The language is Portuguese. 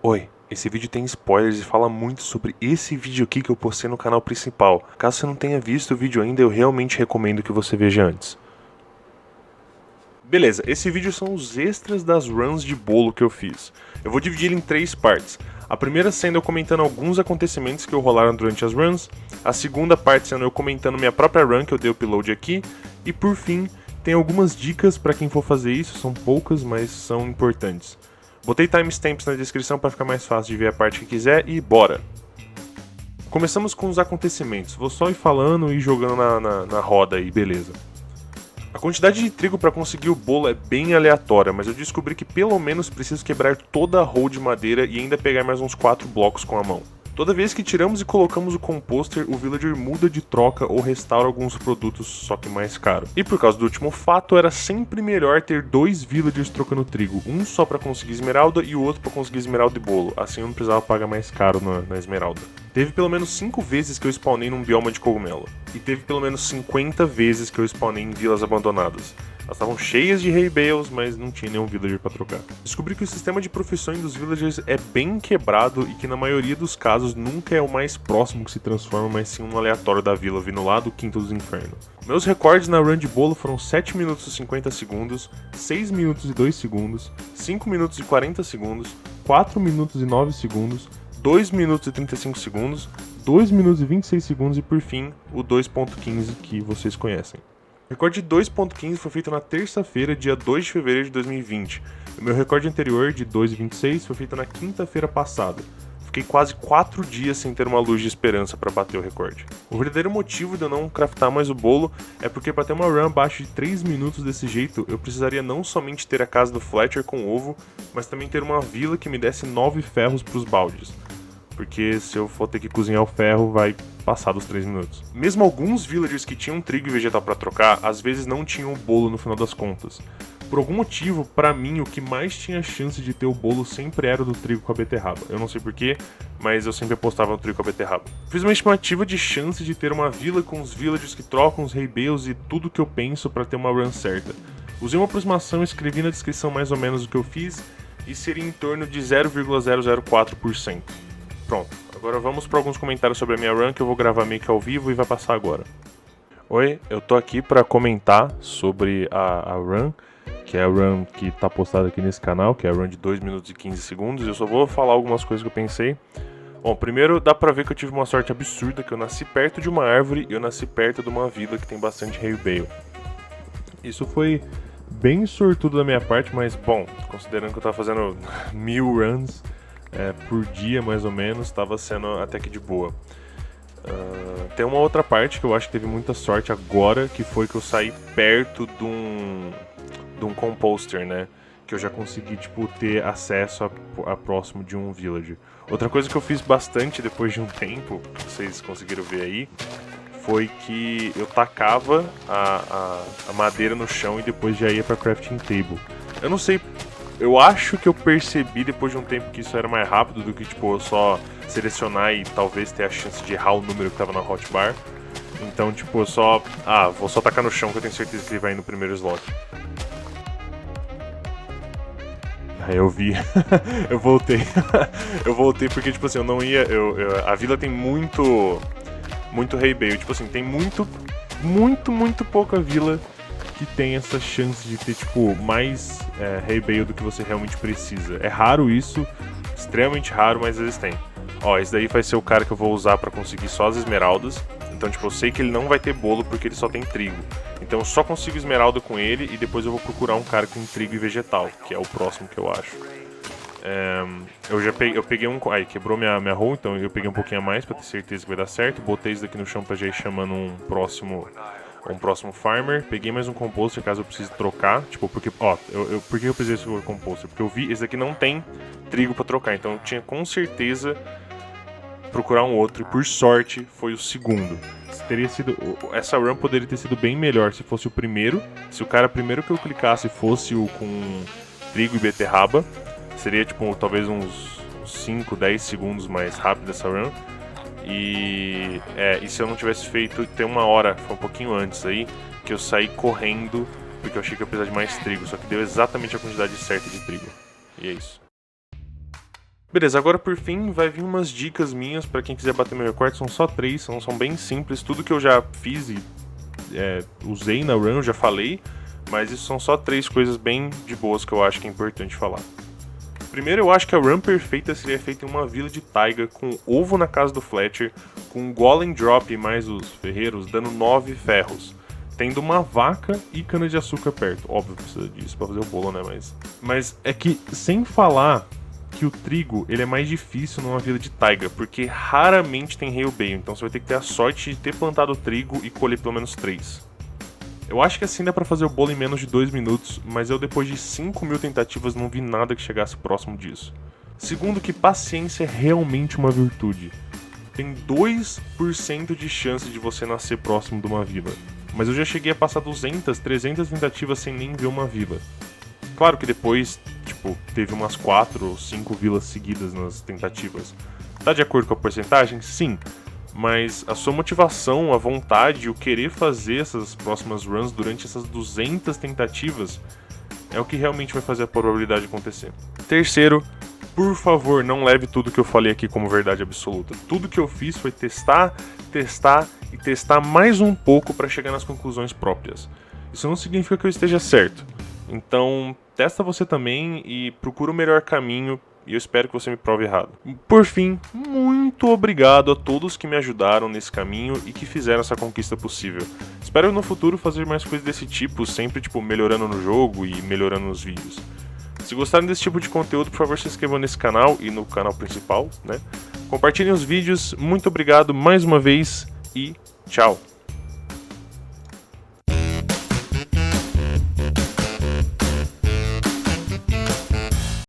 Oi, esse vídeo tem spoilers e fala muito sobre esse vídeo aqui que eu postei no canal principal. Caso você não tenha visto o vídeo ainda, eu realmente recomendo que você veja antes. Beleza, esse vídeo são os extras das runs de bolo que eu fiz. Eu vou dividir ele em 3 partes. A primeira sendo eu comentando alguns acontecimentos que rolaram durante as runs. A segunda parte sendo eu comentando minha própria run que eu dei o upload aqui. E por fim, tem algumas dicas para quem for fazer isso, são poucas, mas são importantes. Botei timestamps na descrição para ficar mais fácil de ver a parte que quiser e bora! Começamos com os acontecimentos, vou só ir falando e jogando na roda aí, beleza. A quantidade de trigo para conseguir o bolo é bem aleatória, mas eu descobri que pelo menos preciso quebrar toda a roll de madeira e ainda pegar mais uns 4 blocos com a mão. Toda vez que tiramos e colocamos o composter, o villager muda de troca ou restaura alguns produtos, só que mais caro. E por causa do último fato, era sempre melhor ter 2 villagers trocando trigo, um só para conseguir esmeralda e o outro para conseguir esmeralda e bolo, assim eu não precisava pagar mais caro na esmeralda. Teve pelo menos 5 vezes que eu spawnei num bioma de cogumelo, e teve pelo menos 50 vezes que eu spawnei em vilas abandonadas. Elas estavam cheias de hay bales, mas não tinha nenhum villager para trocar. Descobri que o sistema de profissões dos villagers é bem quebrado e que na maioria dos casos nunca é o mais próximo que se transforma, mas sim um aleatório da vila vindo lá do quinto dos infernos. Meus recordes na run de bolo foram 7 minutos e 50 segundos, 6 minutos e 2 segundos, 5 minutos e 40 segundos, 4 minutos e 9 segundos, 2 minutos e 35 segundos, 2 minutos e 26 segundos e por fim o 2.15 que vocês conhecem. O recorde de 2.15 foi feito na terça-feira, dia 2 de fevereiro de 2020. O meu recorde anterior, de 2.26, foi feito na quinta-feira passada. Fiquei quase 4 dias sem ter uma luz de esperança para bater o recorde. O verdadeiro motivo de eu não craftar mais o bolo é porque para ter uma run abaixo de 3 minutos desse jeito, eu precisaria não somente ter a casa do Fletcher com ovo, mas também ter uma vila que me desse 9 ferros para os baldes. Porque se eu for ter que cozinhar o ferro, vai passar dos 3 minutos. Mesmo alguns villagers que tinham trigo e vegetal para trocar, às vezes não tinham o bolo no final das contas. Por algum motivo, pra mim, o que mais tinha chance de ter o bolo sempre era o do trigo com a beterraba. Eu não sei porquê, mas eu sempre apostava no trigo com a beterraba. Fiz uma estimativa de chance de ter uma vila com os villagers que trocam os hay bales e tudo que eu penso para ter uma run certa. Usei uma aproximação e escrevi na descrição mais ou menos o que eu fiz, e seria em torno de 0,004%. Pronto, agora vamos para alguns comentários sobre a minha run que eu vou gravar meio que ao vivo e vai passar agora. Oi, eu tô aqui para comentar sobre a run, que é a run que tá postada aqui nesse canal, que é a run de 2 minutos e 15 segundos. Eu só vou falar algumas coisas que eu pensei. Bom, primeiro dá pra ver que eu tive uma sorte absurda, que eu nasci perto de uma árvore e eu nasci perto de uma vila que tem bastante hay bale. Isso foi bem sortudo da minha parte, mas bom, considerando que eu tava fazendo 1000 runs por dia mais ou menos, estava sendo até que de boa. Tem uma outra parte que eu acho que teve muita sorte agora, que foi que eu saí perto de um composter, né? Que eu já consegui, tipo, ter acesso a próximo de um villager. Outra coisa que eu fiz bastante depois de um tempo, que vocês conseguiram ver aí, foi que eu tacava a madeira no chão e depois já ia pra crafting table. Eu não sei, eu acho que eu percebi depois de um tempo que isso era mais rápido do que, tipo, eu só selecionar e talvez ter a chance de errar o número que tava na hotbar. Então, tipo, eu só... vou só tacar no chão que eu tenho certeza que ele vai no primeiro slot. Aí eu vi, eu voltei. Eu voltei porque, tipo assim, eu não ia... a vila tem muito hay bale. Tipo assim, tem muito pouca vila que tem essa chance de ter, tipo, mais hay bale do que você realmente precisa. É raro isso, extremamente raro, mas eles têm. Ó, esse daí vai ser o cara que eu vou usar pra conseguir só as esmeraldas. Então, tipo, eu sei que ele não vai ter bolo porque ele só tem trigo. Então eu só consigo esmeralda com ele e depois eu vou procurar um cara com trigo e vegetal, que é o próximo que eu acho. Eu peguei um... Aí, quebrou minha roll, então eu peguei um pouquinho a mais pra ter certeza que vai dar certo. Botei isso daqui no chão pra já ir chamando um próximo farmer. Peguei mais um composter caso eu precise trocar. Tipo, porque... Ó, por que eu precisei desse composter? Porque eu vi, esse daqui não tem trigo pra trocar. Então eu tinha com certeza procurar um outro. E por sorte, foi o segundo. Essa run poderia ter sido bem melhor se fosse o primeiro. Se o cara primeiro que eu clicasse fosse o com trigo e beterraba, seria tipo talvez uns 5, 10 segundos mais rápido essa run. E se eu não tivesse feito, tem uma hora, foi um pouquinho antes aí, que eu saí correndo, porque eu achei que eu ia precisar de mais trigo, só que deu exatamente a quantidade certa de trigo. E é isso. Beleza, agora por fim vai vir umas dicas minhas pra quem quiser bater meu recorde, são só 3, são bem simples, tudo que eu já fiz e usei na run, eu já falei, mas isso são só 3 coisas bem de boas que eu acho que é importante falar. Primeiro, eu acho que a run perfeita seria feita em uma vila de taiga, com ovo na casa do Fletcher, com um golem drop mais os ferreiros dando 9 ferros, tendo uma vaca e cana de açúcar perto. Óbvio que precisa disso pra fazer o bolo, né, mas é que, sem falar que o trigo ele é mais difícil numa vila de taiga, porque raramente tem hailbale, então você vai ter que ter a sorte de ter plantado trigo e colher pelo menos 3. Eu acho que assim dá pra fazer o bolo em menos de 2 minutos, mas eu depois de 5.000 tentativas não vi nada que chegasse próximo disso. Segundo, que paciência é realmente uma virtude. Tem 2% de chance de você nascer próximo de uma vila, mas eu já cheguei a passar 200, 300 tentativas sem nem ver uma vila. Claro que depois, teve umas 4 ou 5 vilas seguidas nas tentativas. Tá de acordo com a porcentagem? Sim. Mas a sua motivação, a vontade, o querer fazer essas próximas runs durante essas 200 tentativas é o que realmente vai fazer a probabilidade acontecer. Terceiro, por favor, não leve tudo que eu falei aqui como verdade absoluta. Tudo que eu fiz foi testar, testar e testar mais um pouco para chegar nas conclusões próprias. Isso não significa que eu esteja certo. Então, testa você também e procura o melhor caminho, e eu espero que você me prove errado. Por fim, muito obrigado a todos que me ajudaram nesse caminho e que fizeram essa conquista possível. Espero no futuro fazer mais coisas desse tipo, sempre melhorando no jogo e melhorando nos vídeos. Se gostaram desse tipo de conteúdo, por favor se inscrevam nesse canal e no canal principal, né? Compartilhem os vídeos, muito obrigado mais uma vez e tchau!